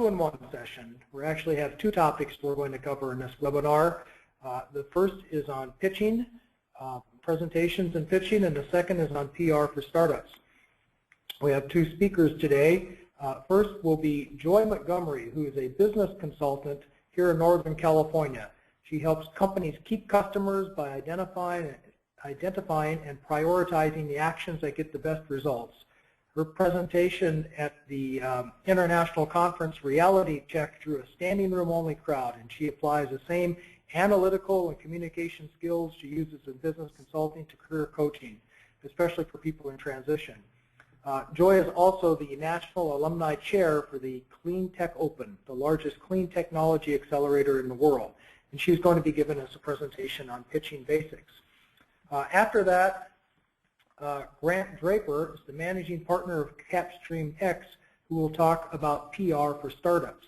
two-in-one session. We actually have two topics we're going to cover in this webinar. The first is on pitching, presentations and pitching, and the second is on PR for startups. We have two speakers today. First will be Joy Montgomery, who is a business consultant here in Northern California. She helps companies keep customers by identifying and prioritizing the actions that get the best results. Her presentation at the International Conference reality check drew a standing room only crowd, and she applies the same analytical and communication skills she uses in business consulting to career coaching, especially for people in transition. Joy is also the National Alumni Chair for the Clean Tech Open, the largest clean technology accelerator in the world. And she's going to be giving us a presentation on pitching basics. After that, Grant Draper is the managing partner of Capstream X, who will talk about PR for startups.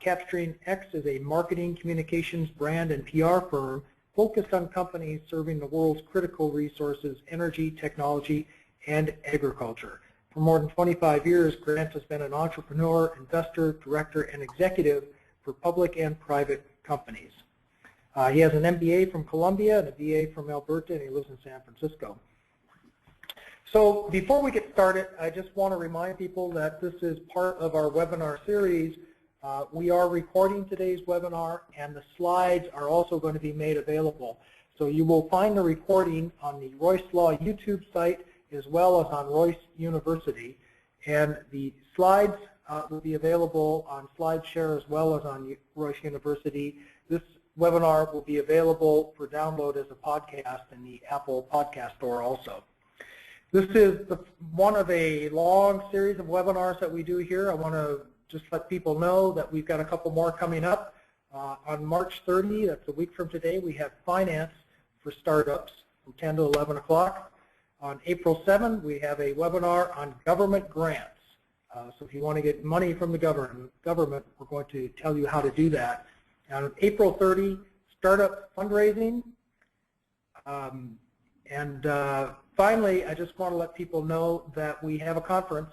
Capstream X is a marketing, communications, brand, and PR firm focused on companies serving the world's critical resources, energy, technology, and agriculture. For more than 25 years, Grant has been an entrepreneur, investor, director, and executive for public and private companies. He has an MBA from Columbia and a BA from Alberta, and he lives in San Francisco. So before we get started, I just want to remind people that this is part of our webinar series. We are recording today's webinar, and the slides are also going to be made available. So you will find the recording on the Royse Law YouTube site as well as on Royse University, and the slides will be available on SlideShare as well as on Royse University. This webinar will be available for download as a podcast in the Apple Podcast Store also. This is one of a long series of webinars that we do here. I want to just let people know that we've got a couple more coming up. On March 30, that's a week from today, we have Finance for Startups from 10 to 11 o'clock. On April 7, we have a webinar on government grants. So if you want to get money from the government, we're going to tell you how to do that. And on April 30, startup fundraising. Finally, I just want to let people know that we have a conference,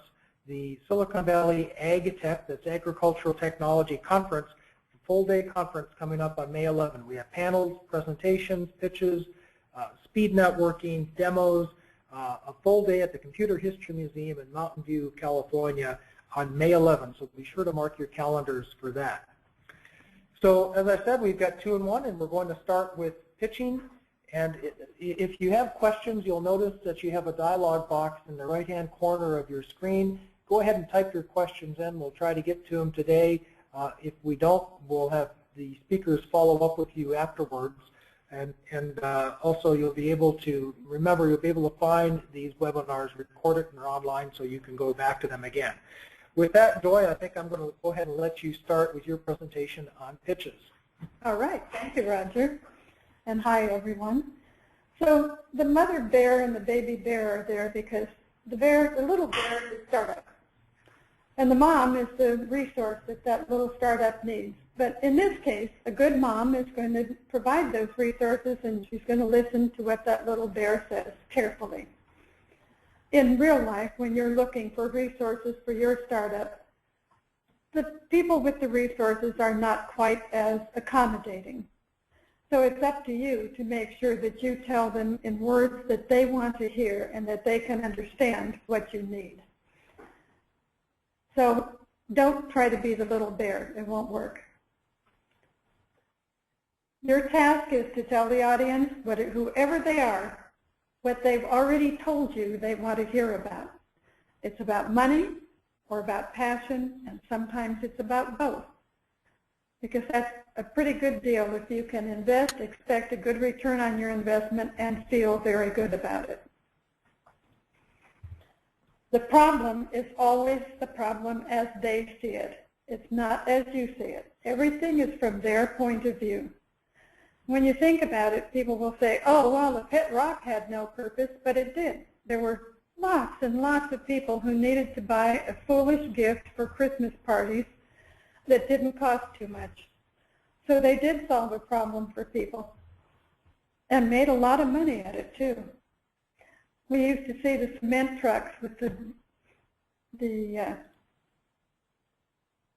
the Silicon Valley Ag Tech, that's Agricultural Technology Conference, a full-day conference coming up on May 11. We have panels, presentations, pitches, speed networking, demos, a full day at the Computer History Museum in Mountain View, California on May 11. So be sure to mark your calendars for that. So as I said, we've got two-in-one, and we're going to start with pitching. And if you have questions, you'll notice that you have a dialog box in the right-hand corner of your screen. Go ahead and type your questions in. We'll try to get to them today. If we don't, we'll have the speakers follow up with you afterwards. And also you'll be able to, remember, you'll be able to find these webinars recorded and they're online so you can go back to them again. With that, Joy, I think I'm going to go ahead and let you start with your presentation on pitches. All right. Thank you, Roger. And hi, everyone. So the mother bear and the baby bear are there because the little bear is a startup. And the mom is the resource that little startup needs. But in this case, a good mom is going to provide those resources, and she's going to listen to what that little bear says carefully. In real life, when you're looking for resources for your startup, the people with the resources are not quite as accommodating. So it's up to you to make sure that you tell them in words that they want to hear and that they can understand what you need. So don't try to be the little bear. It won't work. Your task is to tell the audience, whoever they are, what they've already told you they want to hear about. It's about money or about passion, and sometimes it's about both. Because that's a pretty good deal if you can invest, expect a good return on your investment, and feel very good about it. The problem is always the problem as they see it. It's not as you see it. Everything is from their point of view. When you think about it, people will say, oh, well, the pet rock had no purpose, but it did. There were lots and lots of people who needed to buy a foolish gift for Christmas parties that didn't cost too much. So they did solve a problem for people and made a lot of money at it, too. We used to see the cement trucks with the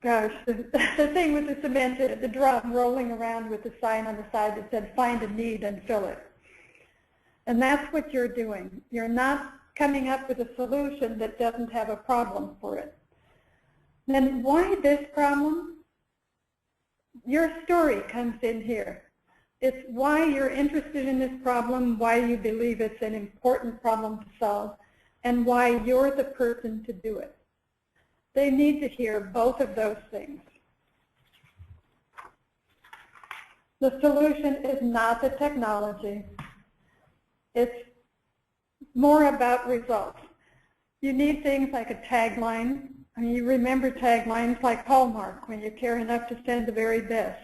gosh, the thing with the cement, the drum rolling around with the sign on the side that said, find a need and fill it. And that's what you're doing. You're not coming up with a solution that doesn't have a problem for it. Then why this problem? Your story comes in here. It's why you're interested in this problem, why you believe it's an important problem to solve, and why you're the person to do it. They need to hear both of those things. The solution is not the technology. It's more about results. You need things like a tagline. I mean, you remember taglines like Hallmark, when you care enough to send the very best,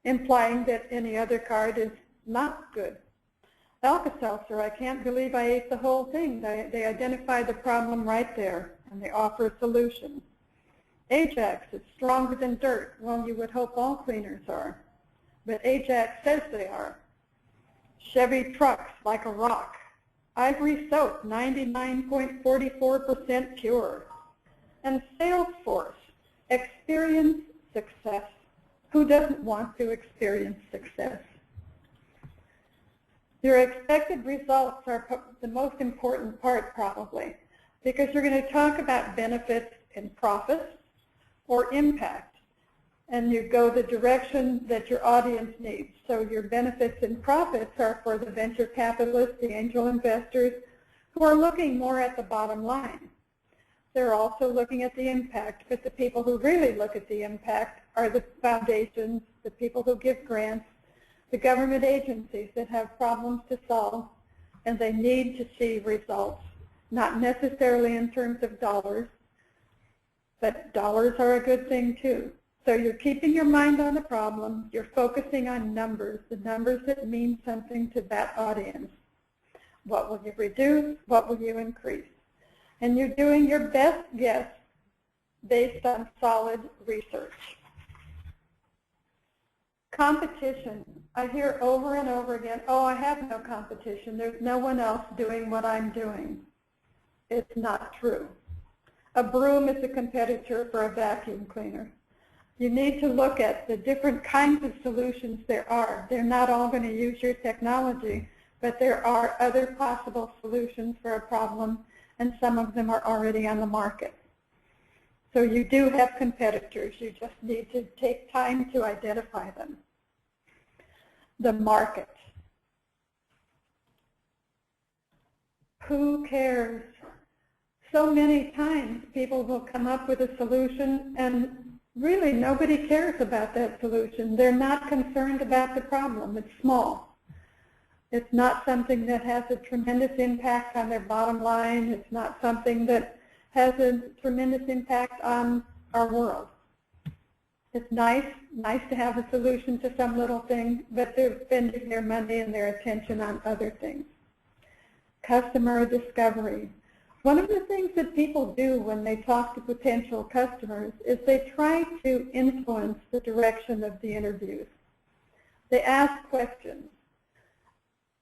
implying that any other card is not good. Alka-Seltzer, I can't believe I ate the whole thing. They identify the problem right there, and they offer a solution. Ajax, it's stronger than dirt. Well, you would hope all cleaners are, but Ajax says they are. Chevy trucks, like a rock. Ivory soap, 99.44% pure. And Salesforce, experience success. Who doesn't want to experience success? Your expected results are the most important part, probably, because you're going to talk about benefits and profits or impact, and you go the direction that your audience needs. So your benefits and profits are for the venture capitalists, the angel investors, who are looking more at the bottom line. They're also looking at the impact, but the people who really look at the impact are the foundations, the people who give grants, the government agencies that have problems to solve, and they need to see results, not necessarily in terms of dollars, but dollars are a good thing too. So you're keeping your mind on the problem, you're focusing on numbers, the numbers that mean something to that audience. What will you reduce? What will you increase? And you're doing your best guess based on solid research. Competition. I hear over and over again, oh, I have no competition. There's no one else doing what I'm doing. It's not true. A broom is a competitor for a vacuum cleaner. You need to look at the different kinds of solutions there are. They're not all going to use your technology, but there are other possible solutions for a problem, and some of them are already on the market. So you do have competitors. You just need to take time to identify them. The market. Who cares? So many times people will come up with a solution and really nobody cares about that solution. They're not concerned about the problem. It's small. It's not something that has a tremendous impact on their bottom line. It's not something that has a tremendous impact on our world. It's nice to have a solution to some little thing, but they're spending their money and their attention on other things. Customer discovery. One of the things that people do when they talk to potential customers is they try to influence the direction of the interviews. They ask questions,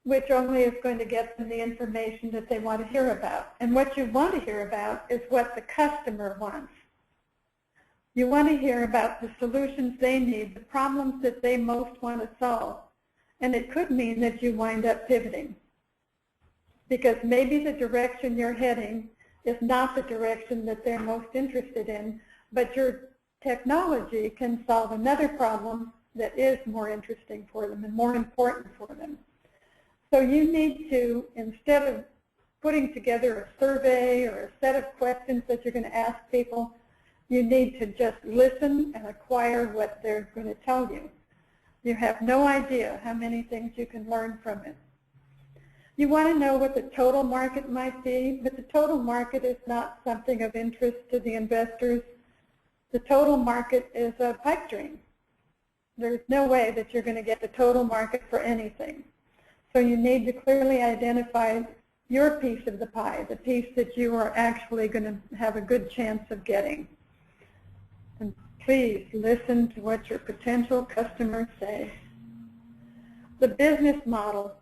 which only is going to get them the information that they want to hear about. And what you want to hear about is what the customer wants. You want to hear about the solutions they need, the problems that they most want to solve. And it could mean that you wind up pivoting, because maybe the direction you're heading is not the direction that they're most interested in, but your technology can solve another problem that is more interesting for them and more important for them. So you need to, instead of putting together a survey or a set of questions that you're going to ask people, you need to just listen and acquire what they're going to tell you. You have no idea how many things you can learn from it. You want to know what the total market might be, but the total market is not something of interest to the investors. The total market is a pipe dream. There's no way that you're going to get the total market for anything. So you need to clearly identify your piece of the pie, the piece that you are actually going to have a good chance of getting. And please listen to what your potential customers say. The business model.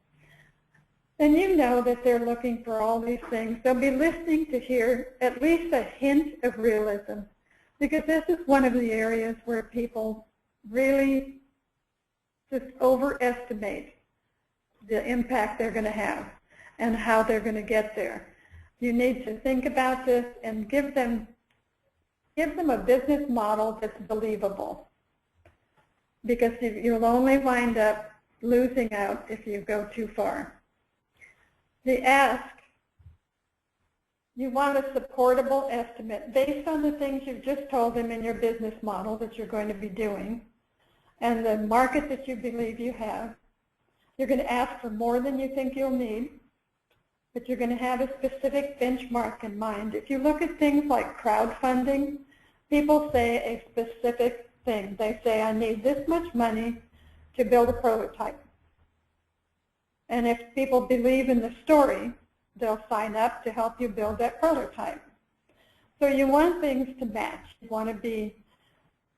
And you know that they're looking for all these things. They'll be listening to hear at least a hint of realism. because this is one of the areas where people really just overestimate the impact they're going to have and how they're going to get there. You need to think about this and give them a business model that's believable, because you'll only wind up losing out if you go too far. The ask, you want a supportable estimate based on the things you've just told them in your business model that you're going to be doing and the market that you believe you have. You're going to ask for more than you think you'll need, but you're going to have a specific benchmark in mind. If you look at things like crowdfunding, people say a specific thing. They say, I need this much money to build a prototype. And if people believe in the story, they'll sign up to help you build that prototype. So you want things to match. You want to be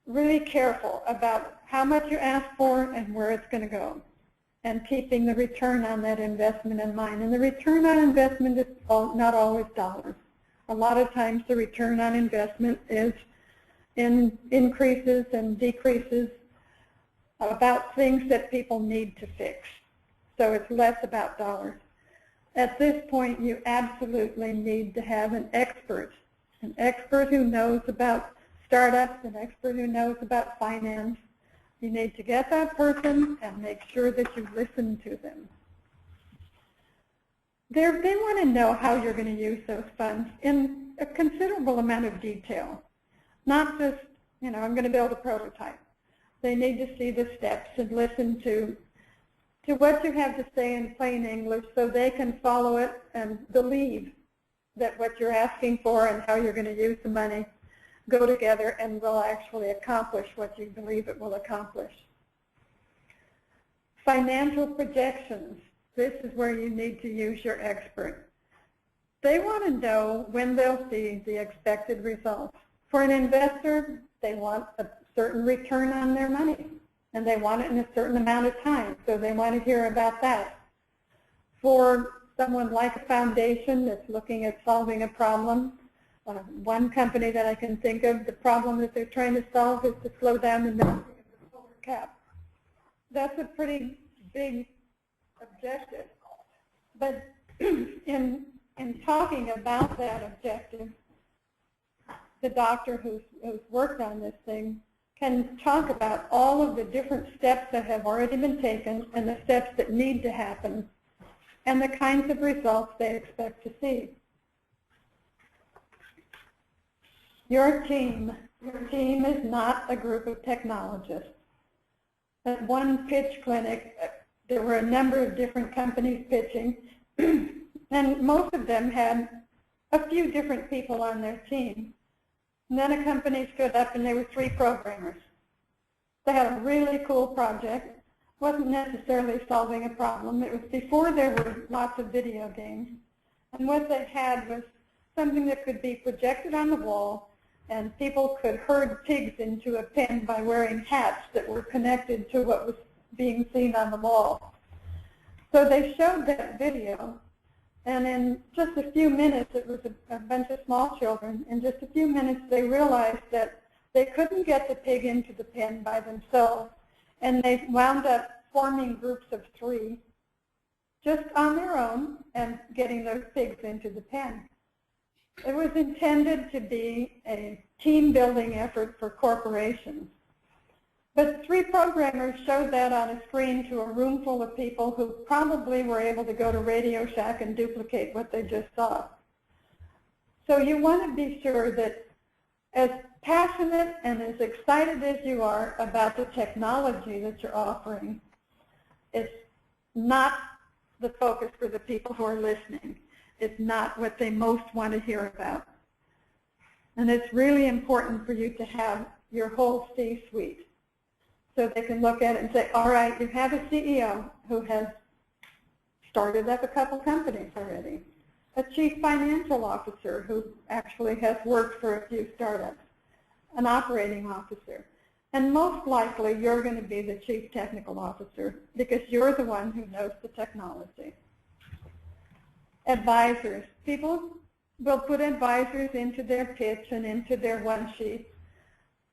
really careful about how much you ask for and where it's going to go, and keeping the return on that investment in mind. And the return on investment is not always dollars. A lot of times the return on investment is in increases and decreases about things that people need to fix. So it's less about dollars. At this point, you absolutely need to have an expert who knows about startups, an expert who knows about finance. You need to get that person and make sure that you listen to them. They want to know how you're going to use those funds in a considerable amount of detail. Not just, I'm going to build a prototype. They need to see the steps and listen to what you have to say in plain English so they can follow it and believe that what you're asking for and how you're going to use the money go together and will actually accomplish what you believe it will accomplish. Financial projections. This is where you need to use your expert. They want to know when they'll see the expected results. For an investor, they want a certain return on their money, and they want it in a certain amount of time, so they want to hear about that. For someone like a foundation that's looking at solving a problem, one company that I can think of, the problem that they're trying to solve is to slow down the melting of the polar cap. That's a pretty big objective. But in talking about that objective, the doctor who's worked on this thing can talk about all of the different steps that have already been taken and the steps that need to happen and the kinds of results they expect to see. Your team is not a group of technologists. At one pitch clinic, there were a number of different companies pitching, and most of them had a few different people on their team. And then a company stood up and there were 3 programmers. They had a really cool project. Wasn't necessarily solving a problem. It was before there were lots of video games. And what they had was something that could be projected on the wall, and people could herd pigs into a pen by wearing hats that were connected to what was being seen on the wall. So they showed that video, and in just a few minutes, it was a bunch of small children, in just a few minutes they realized that they couldn't get the pig into the pen by themselves, and they wound up forming groups of 3 just on their own and getting those pigs into the pen. It was intended to be a team-building effort for corporations. But 3 programmers showed that on a screen to a room full of people who probably were able to go to Radio Shack and duplicate what they just saw. So you want to be sure that as passionate and as excited as you are about the technology that you're offering, it's not the focus for the people who are listening. It's not what they most want to hear about. And it's really important for you to have your whole C-suite so they can look at it and say, all right, you have a CEO who has started up a couple companies already, a chief financial officer who actually has worked for a few startups, an operating officer, and most likely you're going to be the chief technical officer because you're the one who knows the technology. Advisors. People will put advisors into their pitch and into their one sheet.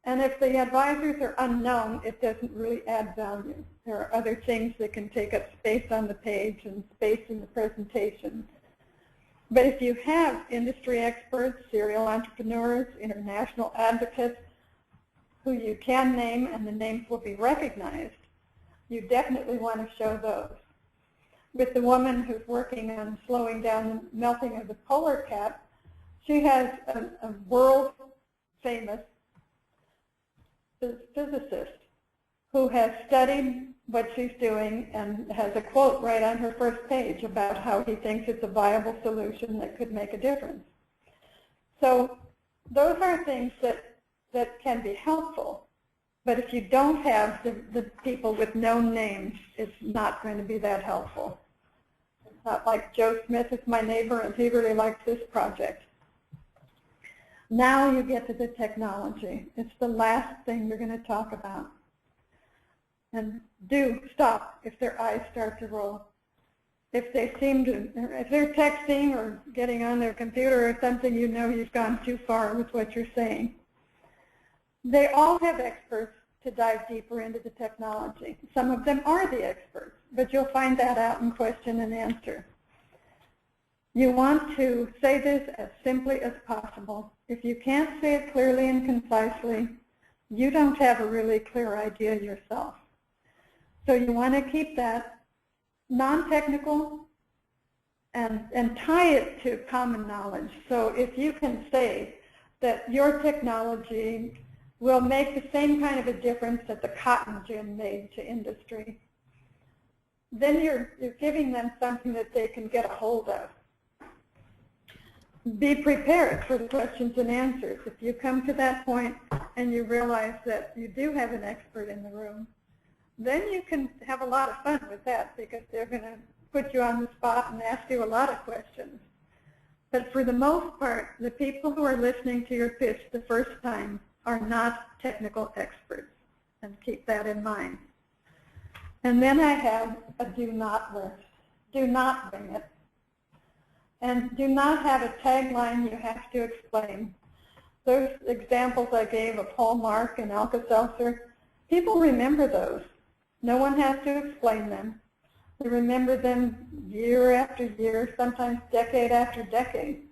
And if the advisors are unknown, it doesn't really add value. There are other things that can take up space on the page and space in the presentation. But if you have industry experts, serial entrepreneurs, international advocates, who you can name and the names will be recognized, you definitely want to show those. With the woman who's working on slowing down the melting of the polar cap, she has a world-famous physicist who has studied what she's doing and has a quote right on her first page about how he thinks it's a viable solution that could make a difference. So those are things that can be helpful. But if you don't have the people with known names, it's not going to be that helpful. It's not like Joe Smith is my neighbor and he really likes this project. Now you get to the technology. It's the last thing you're going to talk about. And do stop if their eyes start to roll. If they if they're texting or getting on their computer or something, you know you've gone too far with what you're saying. They all have experts to dive deeper into the technology. Some of them are the experts, but you'll find that out in question and answer. You want to say this as simply as possible. If you can't say it clearly and concisely, you don't have a really clear idea yourself. So you want to keep that non-technical and tie it to common knowledge. So if you can say that your technology will make the same kind of a difference that the cotton gin made to industry, then you're giving them something that they can get a hold of. Be prepared for the questions and answers. If you come to that point and you realize that you do have an expert in the room, then you can have a lot of fun with that because they're going to put you on the spot and ask you a lot of questions. But for the most part, the people who are listening to your pitch the first time are not technical experts, and keep that in mind. And then I have a do not list. Do not bring it. And do not have a tagline you have to explain. Those examples I gave of Hallmark and Alka-Seltzer, people remember those. No one has to explain them. They remember them year after year, sometimes decade after decade.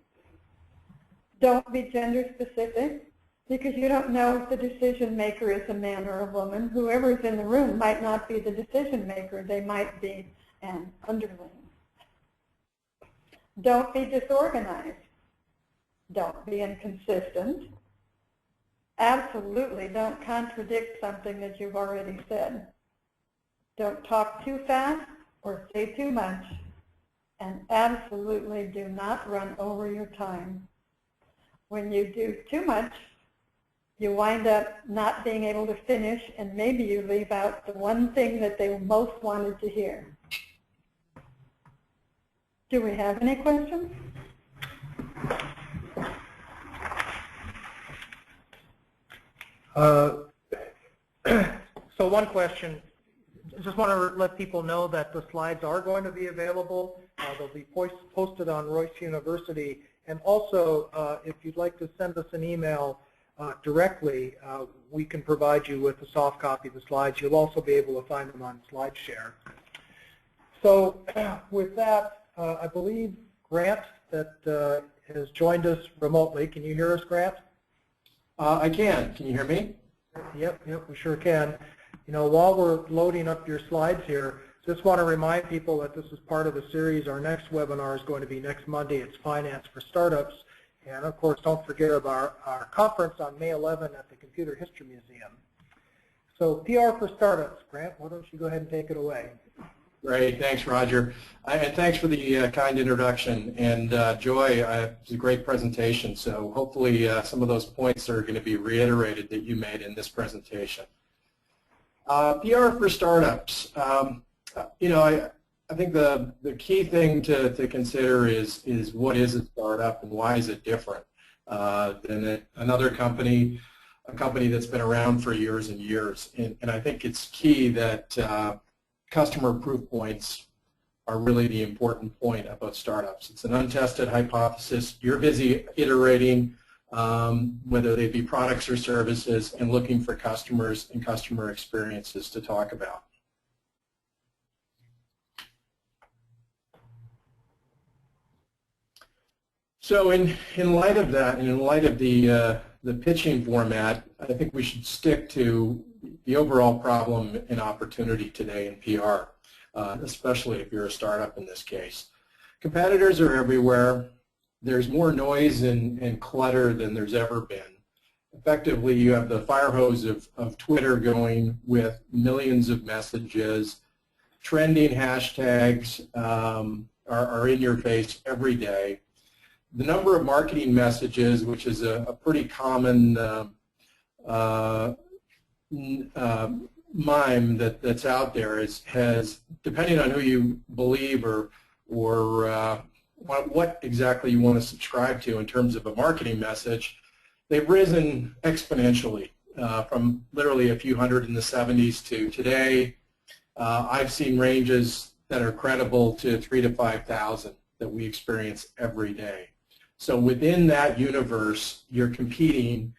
Don't be gender specific, because you don't know if the decision maker is a man or a woman. Whoever's in the room might not be the decision maker. They might be an underling. Don't be disorganized. Don't be inconsistent. Absolutely don't contradict something that you've already said. Don't talk too fast or say too much. And absolutely do not run over your time. When you do too much, you wind up not being able to finish, and maybe you leave out the one thing that they most wanted to hear. Do we have any questions? So one question, just want to let people know that the slides are going to be available. They'll be posted on Royse University. And also, if you'd like to send us an email directly, we can provide you with a soft copy of the slides. You'll also be able to find them on SlideShare. So with that, I believe Grant that has joined us remotely. Can you hear us, Grant? I can. Can you hear me? Yep, we sure can. You know, while we're loading up your slides here, just want to remind people that this is part of the series. Our next webinar is going to be next Monday. It's Finance for Startups. And of course, don't forget about our conference on May 11 at the Computer History Museum. So PR for Startups. Grant, why don't you go ahead and take it away? Great. Thanks, Roger. And thanks for the kind introduction. And Joy, it was a great presentation. So hopefully some of those points are going to be reiterated that you made in this presentation. PR for startups. You know, I think the key thing to consider is what is a startup and why is it different than another company, a company that's been around for years and years. And I think it's key that customer proof points are really the important point about startups. It's an untested hypothesis. You're busy iterating whether they be products or services, and looking for customers and customer experiences to talk about. So in light of that, and in light of the pitching format, I think we should stick to the overall problem and opportunity today in PR, especially if you're a startup in this case. Competitors are everywhere. There's more noise and clutter than there's ever been. Effectively, you have the fire hose of Twitter going with millions of messages. Trending hashtags are in your face every day. The number of marketing messages, which is a pretty common mime that's out there, has, depending on who you believe or what exactly you want to subscribe to in terms of a marketing message, they've risen exponentially from literally a few hundred in the 70s to today. I've seen ranges that are credible to 3,000 to 5,000 that we experience every day. So within that universe, you're competing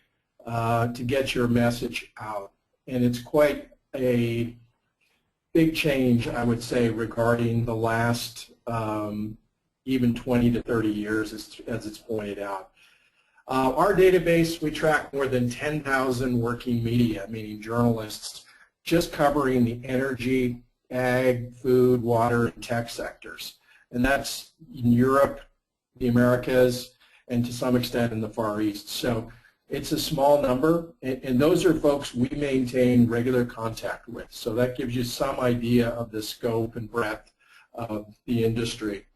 to get your message out. And it's quite a big change, I would say, regarding the last even 20 to 30 years, as it's pointed out. Our database, we track more than 10,000 working media, meaning journalists, just covering the energy, ag, food, water, and tech sectors. And that's in Europe, the Americas, and to some extent in the Far East. So it's a small number, and those are folks we maintain regular contact with. So that gives you some idea of the scope and breadth of the industry.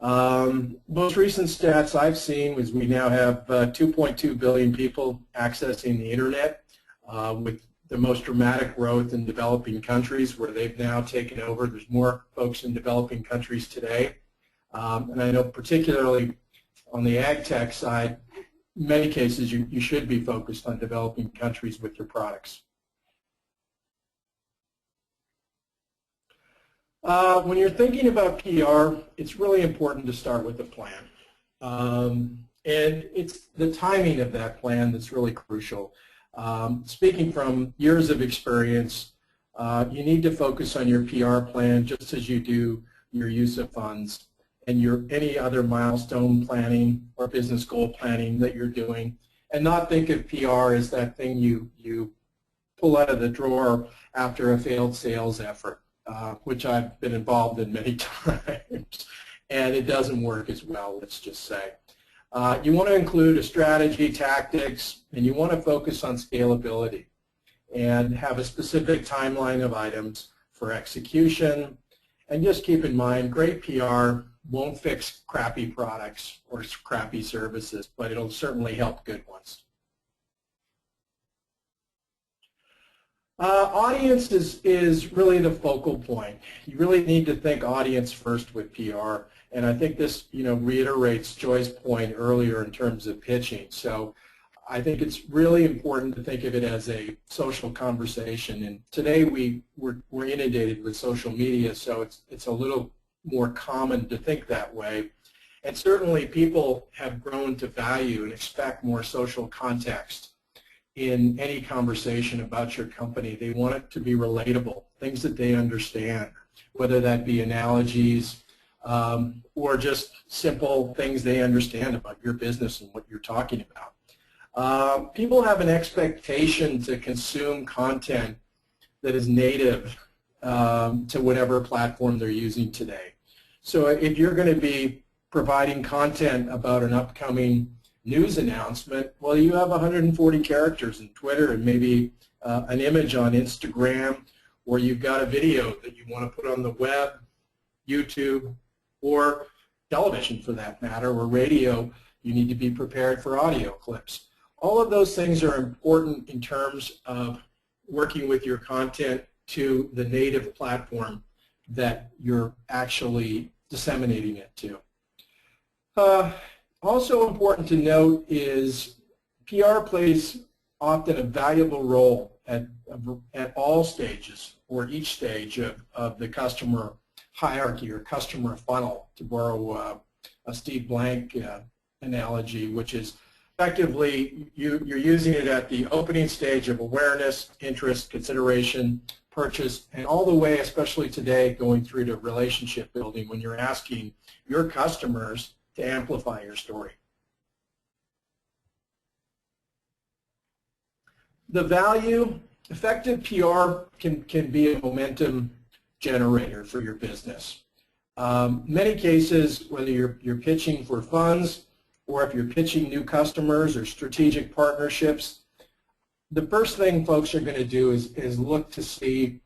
Most recent stats I've seen is we now have 2.2 billion people accessing the internet, with the most dramatic growth in developing countries where they've now taken over. There's more folks in developing countries today. And I know particularly on the ag tech side, in many cases you should be focused on developing countries with your products. When you're thinking about PR, it's really important to start with a plan. And it's the timing of that plan that's really crucial. Speaking from years of experience, you need to focus on your PR plan just as you do your use of funds and your any other milestone planning or business goal planning that you're doing, and not think of PR as that thing you pull out of the drawer after a failed sales effort, which I've been involved in many times, and it doesn't work as well, let's just say. You want to include a strategy, tactics, and you want to focus on scalability and have a specific timeline of items for execution. And just keep in mind, great PR won't fix crappy products or crappy services, but it'll certainly help good ones. Audience is really the focal point. You really need to think audience first with PR, and I think this reiterates Joy's point earlier in terms of pitching. So I think it's really important to think of it as a social conversation, and today we're inundated with social media, so it's a little more common to think that way. And certainly people have grown to value and expect more social context in any conversation about your company. They want it to be relatable, things that they understand, whether that be analogies or just simple things they understand about your business and what you're talking about. People have an expectation to consume content that is native to whatever platform they're using today. So if you're going to be providing content about an upcoming news announcement, well, you have 140 characters in Twitter and maybe an image on Instagram, or you've got a video that you want to put on the web, YouTube, or television for that matter, or radio. You need to be prepared for audio clips. All of those things are important in terms of working with your content to the native platform that you're actually disseminating it to. Also important to note is PR plays often a valuable role at all stages, or each stage of the customer hierarchy or customer funnel, to borrow a Steve Blank analogy, which is effectively, you're using it at the opening stage of awareness, interest, consideration, purchase, and all the way, especially today, going through to relationship building when you're asking your customers to amplify your story. The value, effective PR can be a momentum generator for your business. Many cases, whether you're pitching for funds or if you're pitching new customers or strategic partnerships, the first thing folks are going to do is look to see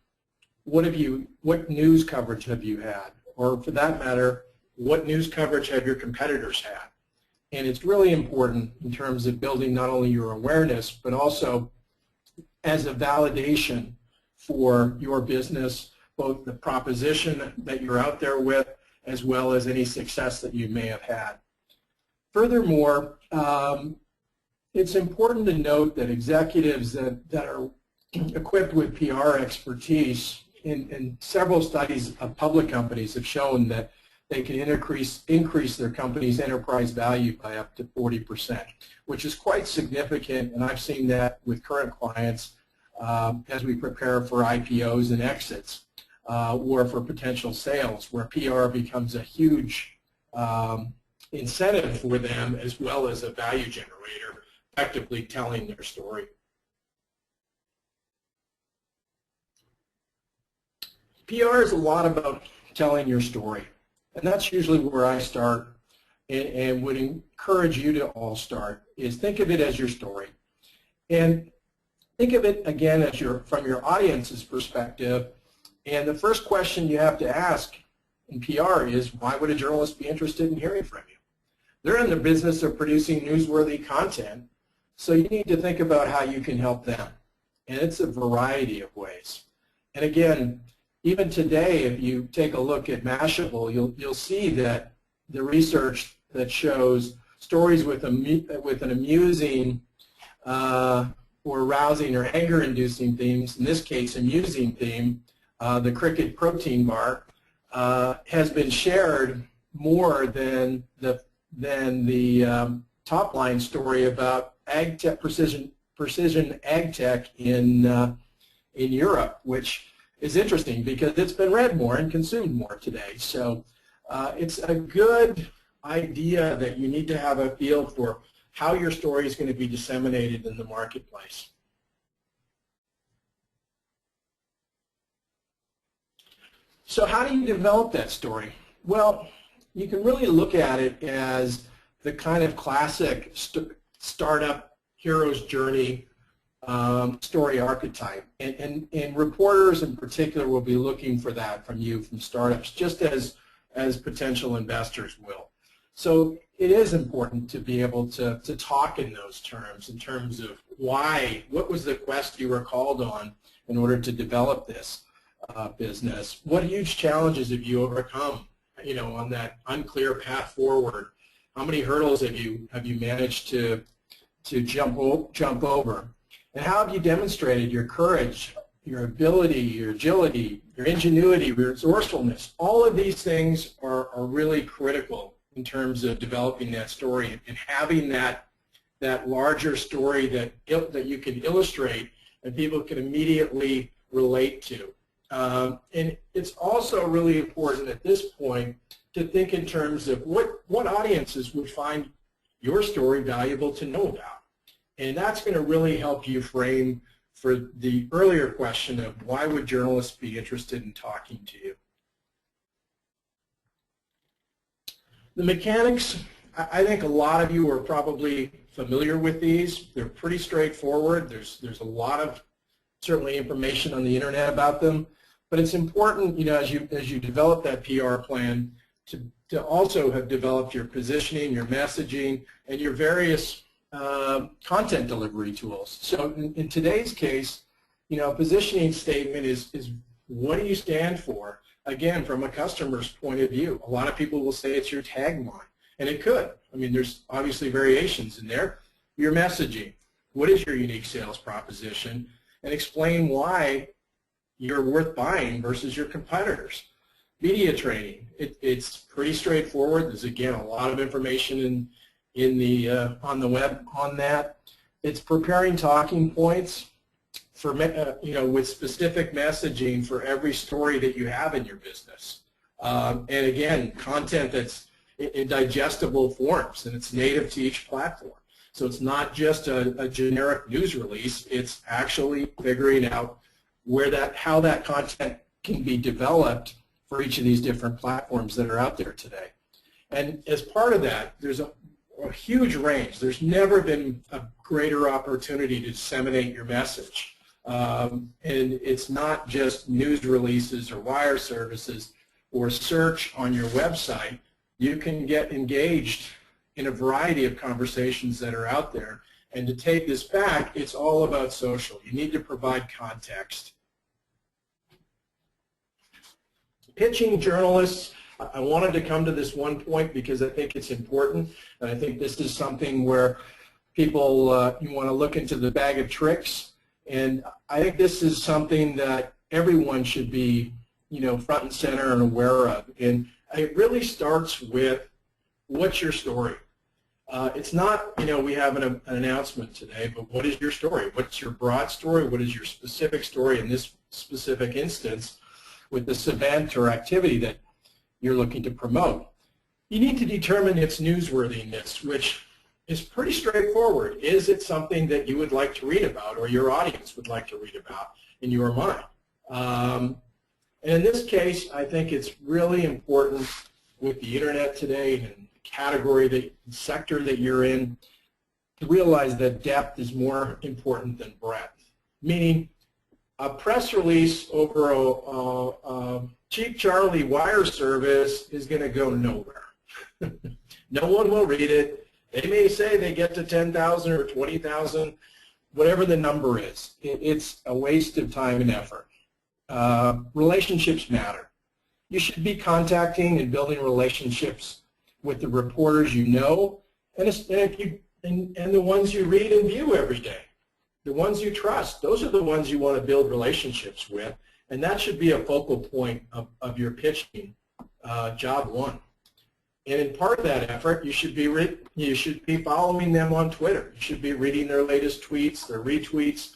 what news coverage have you had, or for that matter, what news coverage have your competitors had. And it's really important in terms of building not only your awareness, but also as a validation for your business, both the proposition that you're out there with, as well as any success that you may have had. Furthermore, it's important to note that executives that are equipped with PR expertise in several studies of public companies have shown that they can increase their company's enterprise value by up to 40%, which is quite significant, and I've seen that with current clients as we prepare for IPOs and exits or for potential sales, where PR becomes a huge incentive for them as well as a value generator, effectively telling their story. PR is a lot about telling your story, and that's usually where I start and would encourage you to all start, is think of it as your story. And think of it, again, as from your audience's perspective, and the first question you have to ask in PR is, why would a journalist be interested in hearing from you? They're in the business of producing newsworthy content, so you need to think about how you can help them. And it's a variety of ways. And again, even today, if you take a look at Mashable, you'll see that the research that shows stories with an amusing or arousing or anger-inducing themes, in this case, amusing theme, the cricket protein bar, has been shared more than the top-line story about ag tech, precision ag tech in Europe, which is interesting because it's been read more and consumed more today. So it's a good idea that you need to have a feel for how your story is going to be disseminated in the marketplace. So how do you develop that story? Well, you can really look at it as the kind of classic startup hero's journey story archetype. And reporters in particular will be looking for that from you, from startups, just as potential investors will. So it is important to be able to talk in those terms, in terms of why, what was the quest you were called on in order to develop this business? What huge challenges have you overcome, on that unclear path forward? How many hurdles have you managed to jump over? And how have you demonstrated your courage, your ability, your agility, your ingenuity, your resourcefulness? All of these things are really critical in terms of developing that story and having that larger story that you can illustrate and people can immediately relate to. And it's also really important at this point to think in terms of what audiences would find your story valuable to know about. And that's going to really help you frame for the earlier question of why would journalists be interested in talking to you. The mechanics, I think a lot of you are probably familiar with these. They're pretty straightforward. There's a lot of certainly information on the internet about them. But it's important, as you develop that PR plan, to also have developed your positioning, your messaging, and your various content delivery tools. So in today's case, positioning statement is what do you stand for? Again, from a customer's point of view, a lot of people will say it's your tagline, and it could. I mean, there's obviously variations in there. Your messaging, what is your unique sales proposition, and explain why you're worth buying versus your competitors. Media training, it's pretty straightforward. There's, again, a lot of information in the on the web on that. It's preparing talking points for with specific messaging for every story that you have in your business. And again, content that's in digestible forms, and it's native to each platform. So it's not just a generic news release. It's actually figuring out how that content can be developed for each of these different platforms that are out there today. And as part of that, there's a huge range. There's never been a greater opportunity to disseminate your message. And it's not just news releases or wire services or search on your website. You can get engaged in a variety of conversations that are out there. And to take this back, it's all about social. You need to provide context. Pitching journalists, I wanted to come to this one point because I think it's important, and I think this is something where people, you want to look into the bag of tricks, and I think this is something that everyone should be, front and center and aware of. And it really starts with, what's your story? It's not, we have an announcement today, but what is your story? What's your broad story? What is your specific story in this specific instance with this event or activity that you're looking to promote? You need to determine its newsworthiness, which is pretty straightforward. Is it something that you would like to read about or your audience would like to read about in your mind? And in this case, I think it's really important with the internet today and category, the sector that you're in, to realize that depth is more important than breadth. Meaning, a press release over a cheap Charlie wire service is going to go nowhere. No one will read it. They may say they get to 10,000 or 20,000, whatever the number is. It's a waste of time and effort. Relationships matter. You should be contacting and building relationships with the reporters you know, and the ones you read and view every day. The ones you trust, those are the ones you want to build relationships with, and that should be a focal point of your pitching, job one. And in part of that effort, you should be following them on Twitter. You should be reading their latest tweets, their retweets,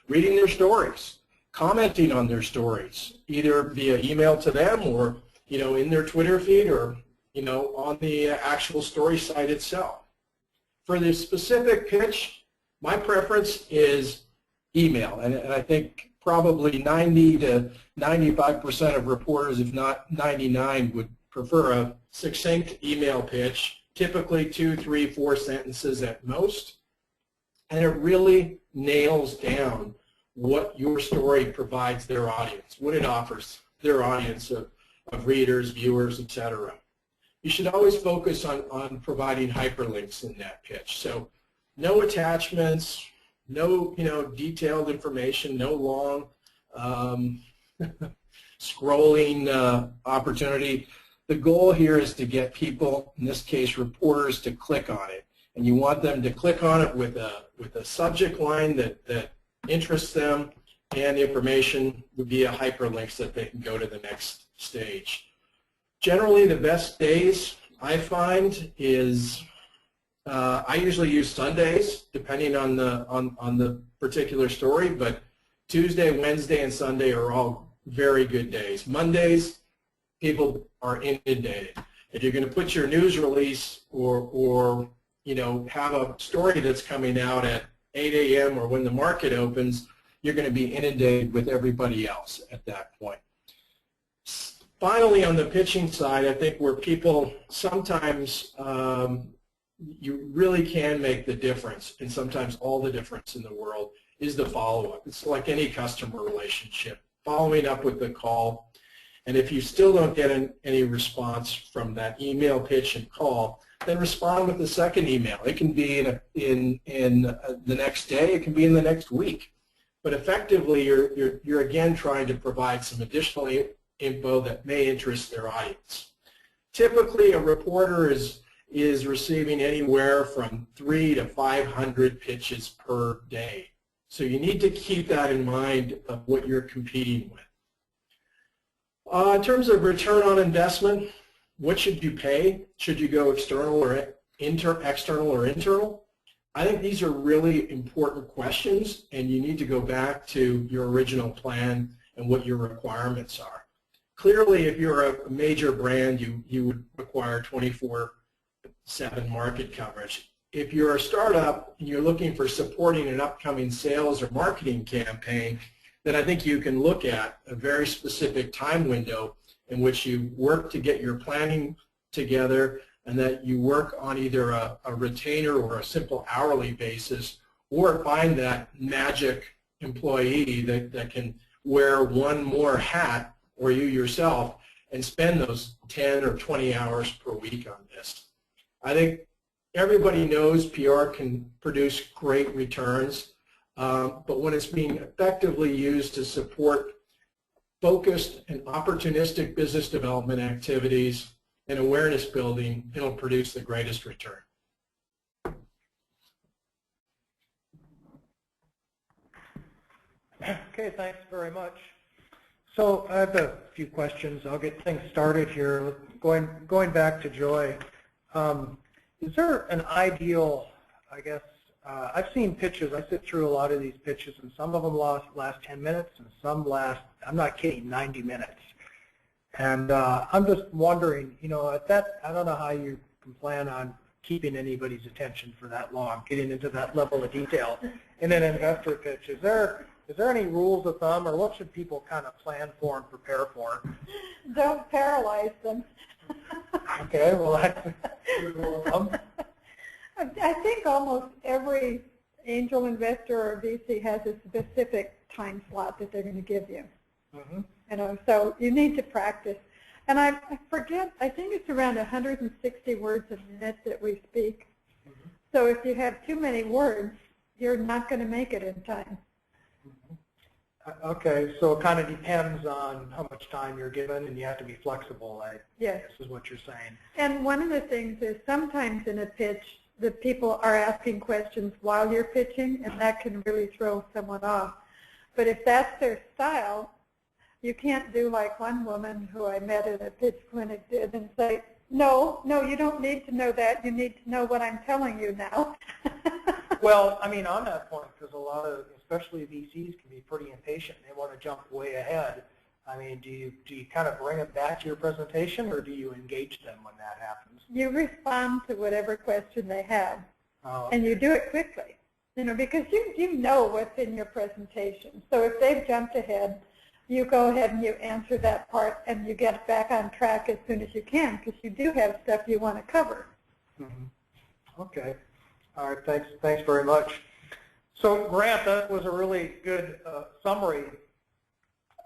reading their stories, commenting on their stories, either via email to them or in their Twitter feed or on the actual story site itself. For the specific pitch, my preference is email, and I think probably 90 to 95% of reporters, if not 99, would prefer a succinct email pitch, typically 2, 3, 4 sentences at most, and it really nails down what your story provides their audience, what it offers their audience of readers, viewers, etc. You should always focus on providing hyperlinks in that pitch. So no attachments, no detailed information, no long scrolling opportunity. The goal here is to get people, in this case reporters, to click on it, and you want them to click on it with a subject line that interests them, and information would be a hyperlink so that they can go to the next stage. Generally, the best days I find is I usually use Sundays, depending on the particular story, but Tuesday, Wednesday, and Sunday are all very good days. Mondays, people are inundated. If you're going to put your news release or have a story that's coming out at 8 a.m. or when the market opens, you're going to be inundated with everybody else at that point. Finally, on the pitching side, I think where people sometimes you really can make the difference, and sometimes all the difference in the world, is the follow-up. It's like any customer relationship, following up with the call. And if you still don't get any response from that email pitch and call, then respond with the second email. It can be in the next day. It can be in the next week. But effectively, you're again trying to provide some additional info that may interest their audience. Typically, a reporter is receiving anywhere from 300 to 500 pitches per day. So you need to keep that in mind of what you're competing with. In terms of return on investment, what should you pay? Should you go external or external or internal? I think these are really important questions, and you need to go back to your original plan and what your requirements are. Clearly, if you're a major brand, you would require 24/7 market coverage. If you're a startup and you're looking for supporting an upcoming sales or marketing campaign, then I think you can look at a very specific time window in which you work to get your planning together, and that you work on either a retainer or a simple hourly basis, or find that magic employee that can wear one more hat, or you yourself, and spend those 10 or 20 hours per week on this. I think everybody knows PR can produce great returns, but when it's being effectively used to support focused and opportunistic business development activities and awareness building, it'll produce the greatest return. Okay, thanks very much. So I have a few questions. I'll get things started here. Going back to Joy, is there an ideal, I guess, I've seen pitches, I sit through a lot of these pitches, and some of them last 10 minutes, and some last, I'm not kidding, 90 minutes. And I'm just wondering, you know, at that, I don't know how you can plan on keeping anybody's attention for that long, getting into that level of detail in an investor pitch. Is there any rules of thumb, or what should people kind of plan for and prepare for? Don't paralyze them. Okay, well, that's a good rule of thumb. I think almost every angel investor or VC has a specific time slot that they're going to give you. Mm-hmm. You know, so you need to practice. And I forget, I think it's around 160 words a minute that we speak. Mm-hmm. So if you have too many words, you're not going to make it in time. Mm-hmm. Okay, so it kind of depends on how much time you're given, and you have to be flexible, yes. This is what you're saying. And one of the things is sometimes in a pitch, the people are asking questions while you're pitching, and that can really throw someone off. But if that's their style, you can't do like one woman who I met at a pitch clinic did and say, no, you don't need to know that. You need to know what I'm telling you now. Well, I mean, on that point, because a lot of, especially VCs, can be pretty impatient. They want to jump way ahead. I mean, do you kind of bring it back to your presentation, or do you engage them when that happens? You respond to whatever question they have, oh. And you do it quickly, you know, because you know what's in your presentation. So if they've jumped ahead, you go ahead and you answer that part, and you get back on track as soon as you can, because you do have stuff you want to cover. Mm-hmm. Okay. All right. Thanks very much. So, Grant, that was a really good summary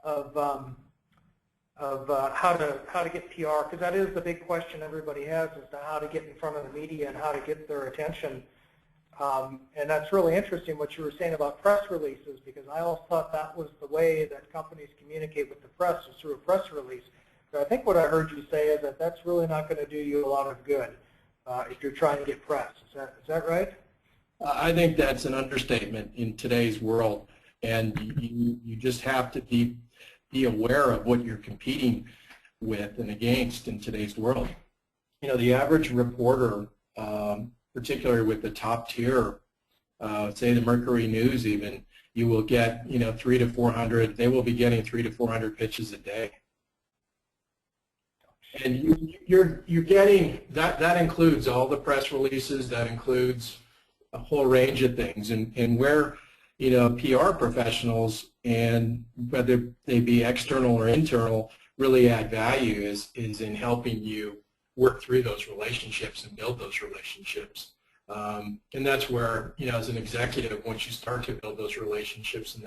of how to get PR, because that is the big question everybody has, as to how to get in front of the media and how to get their attention. And that's really interesting what you were saying about press releases, because I always thought that was the way that companies communicate with the press, is through a press release. So I think what I heard you say is that that's really not going to do you a lot of good if you're trying to get press. Is that right? I think that's an understatement in today's world, and you just have to be aware of what you're competing with and against in today's world. You know, the average reporter, particularly with the top tier, say the Mercury News even, you will get, you know, 300 to 400, they will be getting 300 to 400 pitches a day. And you're getting, that includes all the press releases, that includes a whole range of things. And where, you know, PR professionals, and whether they be external or internal, really add value is in helping you work through those relationships and build those relationships. And that's where, you know, as an executive, once you start to build those relationships and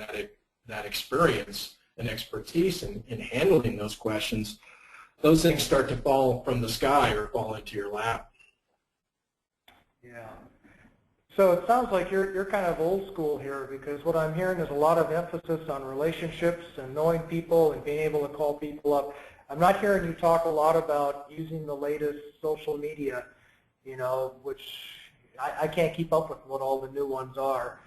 that experience and expertise in handling those questions, those things start to fall from the sky or fall into your lap. Yeah. So it sounds like you're kind of old school here, because what I'm hearing is a lot of emphasis on relationships and knowing people and being able to call people up. I'm not hearing you talk a lot about using the latest social media, you know, which I can't keep up with what all the new ones are.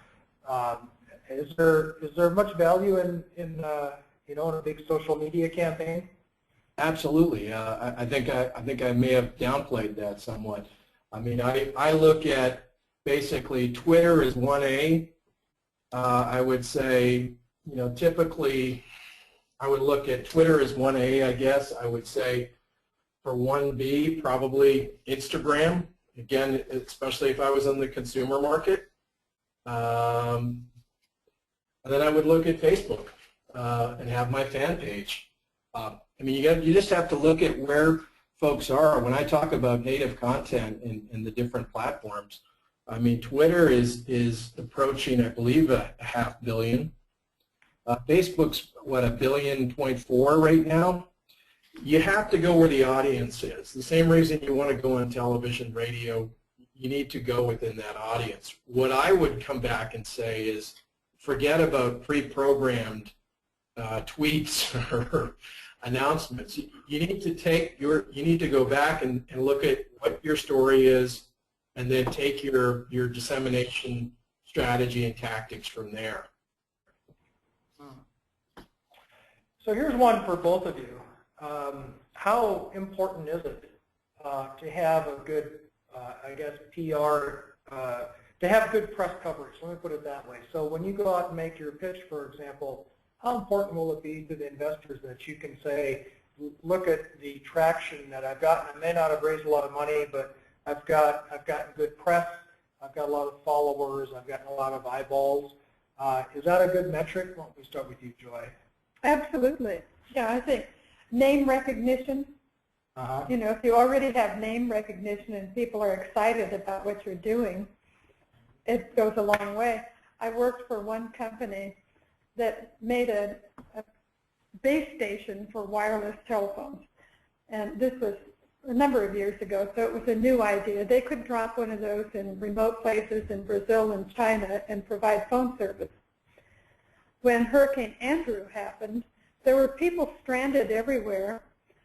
Is there much value in you know, in a big social media campaign? Absolutely. I think I may have downplayed that somewhat. I mean, I look at basically Twitter is 1A. I would say, you know, typically I would look at Twitter as 1A, I guess. I would say for 1B, probably Instagram. Again, especially if I was in the consumer market. And then I would look at Facebook and have my fan page. I mean, you just have to look at where folks are. When I talk about native content in the different platforms, I mean, Twitter is approaching, I believe, a 500 million. Facebook's, what, 1.4 billion right now? You have to go where the audience is. The same reason you want to go on television, radio, you need to go within that audience. What I would come back and say is forget about pre-programmed tweets or announcements. You need to go back and look at what your story is and then take your dissemination strategy and tactics from there. So here's one for both of you. How important is it to have a good, I guess, PR, to have good press coverage? Let me put it that way. So when you go out and make your pitch, for example, how important will it be to the investors that you can say, look at the traction that I've gotten? I may not have raised a lot of money, but I've gotten good press. I've got a lot of followers. I've gotten a lot of eyeballs. Is that a good metric? Why don't we start with you, Joy? Absolutely. Yeah, I think name recognition. You know, if you already have name recognition and people are excited about what you're doing, it goes a long way. I worked for one company that made a base station for wireless telephones. And this was a number of years ago, so it was a new idea. They could drop one of those in remote places in Brazil and China and provide phone service. When Hurricane Andrew happened, there were people stranded everywhere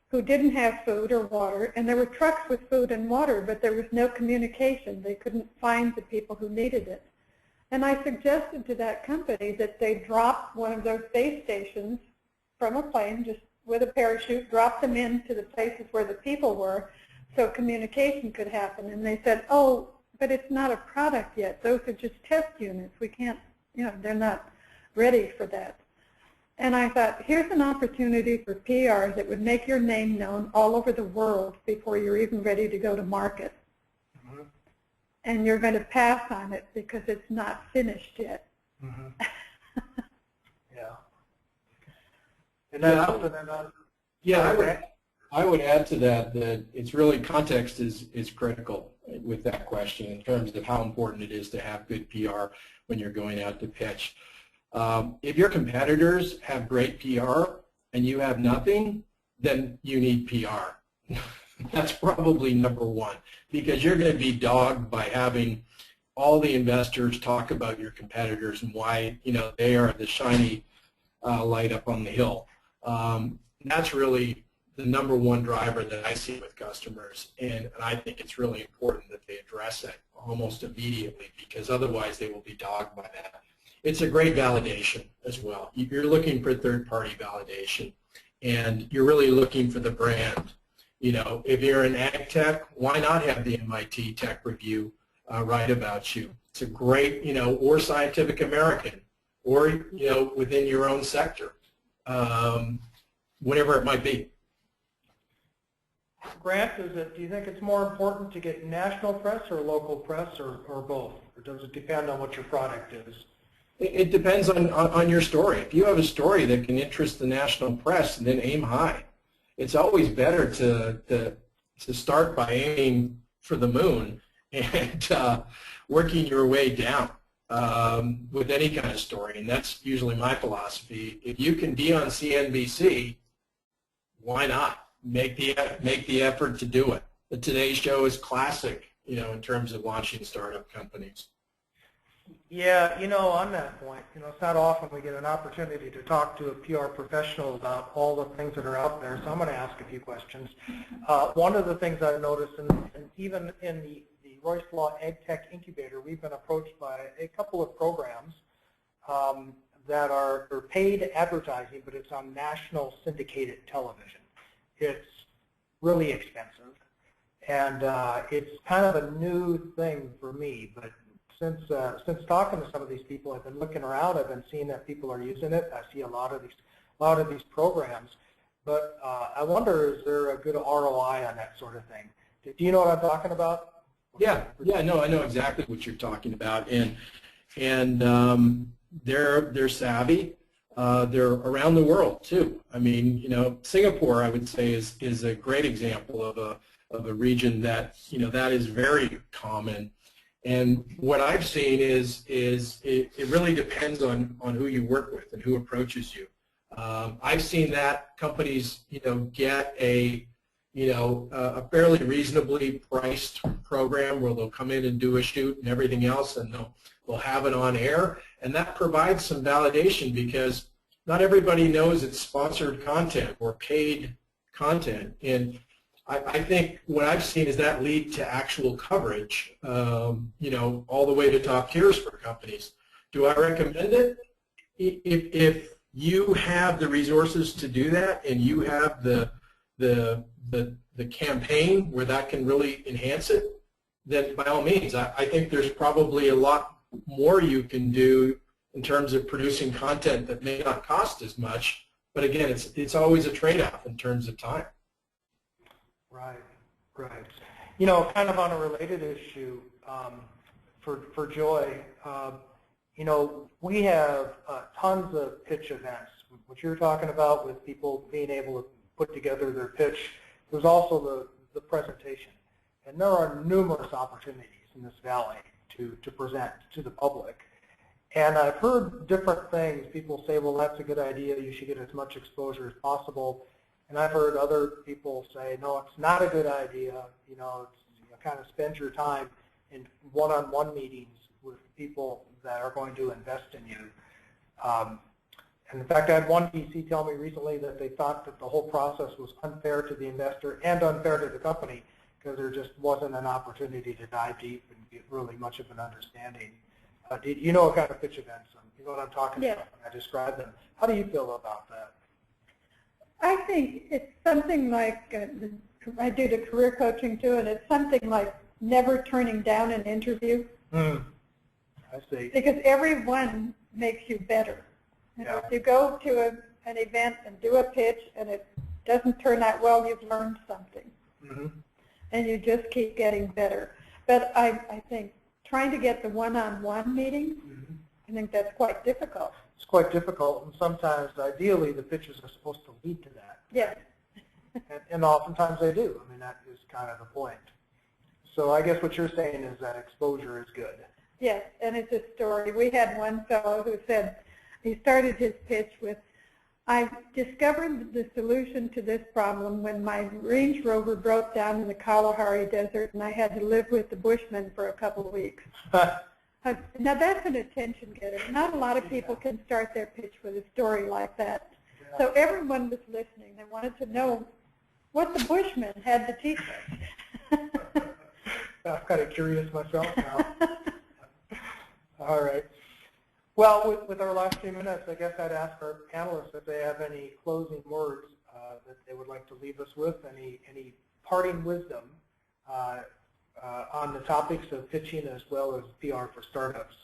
who didn't have food or water, and there were trucks with food and water, but there was no communication. They couldn't find the people who needed it. And I suggested to that company that they drop one of those base stations from a plane, just with a parachute, drop them into the places where the people were so communication could happen. And they said, oh, but it's not a product yet. Those are just test units. We can't, you know, they're not ready for that. And I thought, here's an opportunity for PR that would make your name known all over the world before you're even ready to go to market. And you're going to pass on it because it's not finished yet. Yeah. And then after that, yeah, I would add to that it's really context is critical with that question in terms of how important it is to have good PR when you're going out to pitch. If your competitors have great PR and you have nothing, then you need PR. That's probably number one, because you're going to be dogged by having all the investors talk about your competitors and why, you know, they are the shiny light up on the hill. That's really the number one driver that I see with customers, and I think it's really important that they address it almost immediately, because otherwise they will be dogged by that. It's a great validation as well. You're looking for third-party validation, and you're really looking for the brand. You know, if you're in ag tech, why not have the MIT Tech Review write about you? It's a great, you know, or Scientific American, or, you know, within your own sector, whatever it might be. Grant, do you think it's more important to get national press or local press, or both? Or does it depend on what your product is? It depends on your story. If you have a story that can interest the national press, then aim high. It's always better to start by aiming for the moon and working your way down with any kind of story, and that's usually my philosophy. If you can be on CNBC, why not? Make the effort to do it. The Today Show is classic, you know, in terms of launching startup companies. Yeah, you know, on that point, you know, it's not often we get an opportunity to talk to a PR professional about all the things that are out there, so I'm going to ask a few questions. One of the things I've noticed, and even in the Royse Law EdTech Incubator, we've been approached by a couple of programs that are paid advertising, but it's on national syndicated television. It's really expensive, And it's kind of a new thing for me, but since talking to some of these people, I've been looking around. I've been seeing that people are using it. I see a lot of these programs, but I wonder, is there a good ROI on that sort of thing? Do you know what I'm talking about? Yeah, no, I know exactly what you're talking about, and they're savvy. They're around the world too. I mean, you know, Singapore, I would say, is a great example of a region that, you know, that is very common. And what I've seen is it really depends on who you work with and who approaches you. I've seen that companies, you know, get a fairly reasonably priced program where they'll come in and do a shoot and everything else, and they'll have it on air, and that provides some validation because not everybody knows it's sponsored content or paid content. And I think what I've seen is that lead to actual coverage, you know, all the way to top tiers for companies. Do I recommend it? If you have the resources to do that, and you have the campaign where that can really enhance it, then by all means, I think there's probably a lot more you can do in terms of producing content that may not cost as much. But again, it's always a trade-off in terms of time. Right. You know, kind of on a related issue, for Joy, you know, we have tons of pitch events. What you're talking about with people being able to put together their pitch, there's also the presentation. And there are numerous opportunities in this valley to present to the public. And I've heard different things. People say, well, that's a good idea. You should get as much exposure as possible. And I've heard other people say, no, it's not a good idea. You know, kind of spend your time in one-on-one meetings with people that are going to invest in you. And in fact, I had one VC tell me recently that they thought that the whole process was unfair to the investor and unfair to the company because there just wasn't an opportunity to dive deep and get really much of an understanding. You know what kind of pitch events? You know what I'm talking about when I describe them. How do you feel about that? I think it's something like, I do the career coaching too, and it's something like never turning down an interview. I see. Because everyone makes you better. You know, if you go to an event and do a pitch and it doesn't turn out well, you've learned something. And you just keep getting better. But I think trying to get the one-on-one meeting, I think that's quite difficult. It's quite difficult, and sometimes, ideally, the pitches are supposed to lead to that. Yes. and oftentimes they do. I mean, that is kind of the point. So I guess what you're saying is that exposure is good. Yes, and it's a story. We had one fellow who said, he started his pitch with, I discovered the solution to this problem when my Range Rover broke down in the Kalahari Desert and I had to live with the Bushmen for a couple of weeks. Now that's an attention getter. Not a lot of people can start their pitch with a story like that. So everyone was listening. They wanted to know what the Bushmen had to teach us. I'm kind of curious myself now. All right. Well, with our last few minutes, I guess I'd ask our panelists if they have any closing words that they would like to leave us with, any parting wisdom on the topics of pitching as well as PR for startups.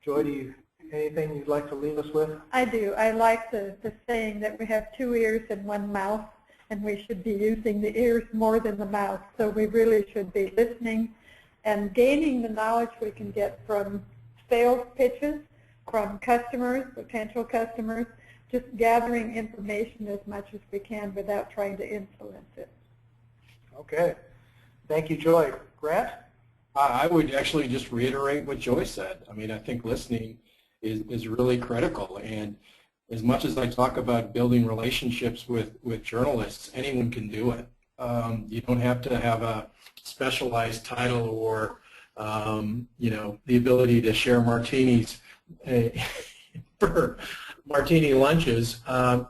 Joy, anything you'd like to leave us with? I do. I like the saying that we have 2 ears and 1 mouth, and we should be using the ears more than the mouth. So we really should be listening and gaining the knowledge we can get from sales pitches, from customers, potential customers, just gathering information as much as we can without trying to influence it. Okay. Thank you, Joy. Grant? I would actually just reiterate what Joy said. I mean, I think listening is really critical. And as much as I talk about building relationships with journalists, anyone can do it. You don't have to have a specialized title or, you know, the ability to share martinis for martini lunches.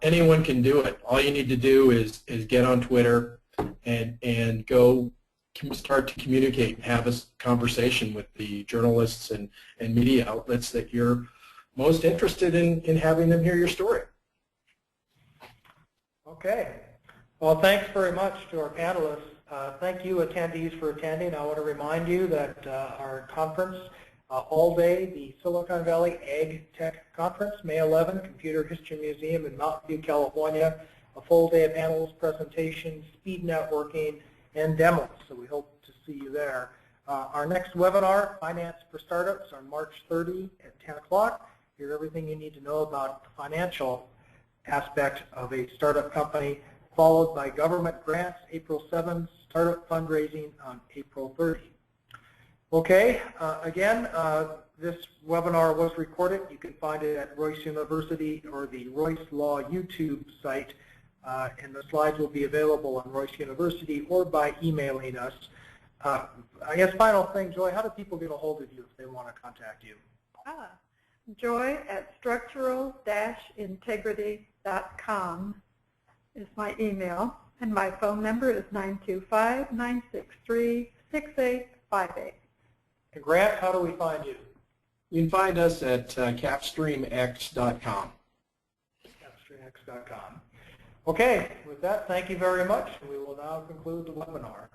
Anyone can do it. All you need to do is get on Twitter and go start to communicate and have a conversation with the journalists and media outlets that you're most interested in having them hear your story. Okay. Well, thanks very much to our panelists. Thank you attendees for attending. I want to remind you that our conference, all day, the Silicon Valley Ag Tech Conference, May 11, Computer History Museum in Mountain View, California, a full day of panels, presentations, speed networking, and demos. So we hope to see you there. Our next webinar, Finance for Startups, on March 30 at 10 o'clock. Hear everything you need to know about the financial aspect of a startup company, followed by government grants, April 7th, startup fundraising on April 30. Okay, again, this webinar was recorded. You can find it at Royse University or the Royse Law YouTube site, and the slides will be available on Royse University or by emailing us. I guess final thing, Joy, how do people get a hold of you if they want to contact you? Joy at structural-integrity.com is my email, and my phone number is 925-963-6858. And Grant, how do we find you? You can find us at capstreamx.com. capstreamx.com. Okay, with that, thank you very much. We will now conclude the webinar.